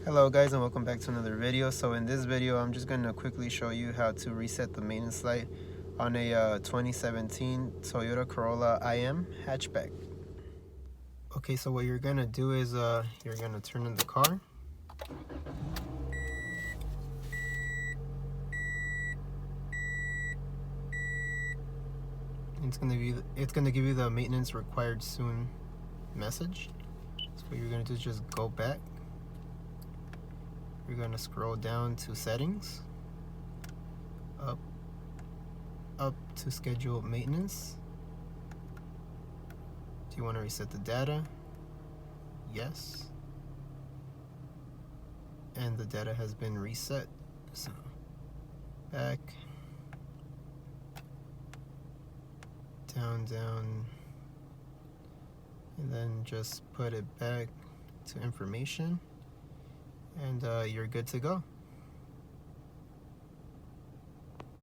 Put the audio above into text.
Hello guys, and welcome back to another video. So in this video I'm just going to quickly show you how to reset the maintenance light on a 2017 Toyota Corolla IM hatchback. Okay, so what you're going to do is you're going to turn in the car. It's going to give you the maintenance required soon message. So what you're going to do is just go back. You're going to scroll down to settings, up to scheduled maintenance. Do you want to reset the data? Yes. And the data has been reset. So back, down, and then just put it back to information, and you're good to go.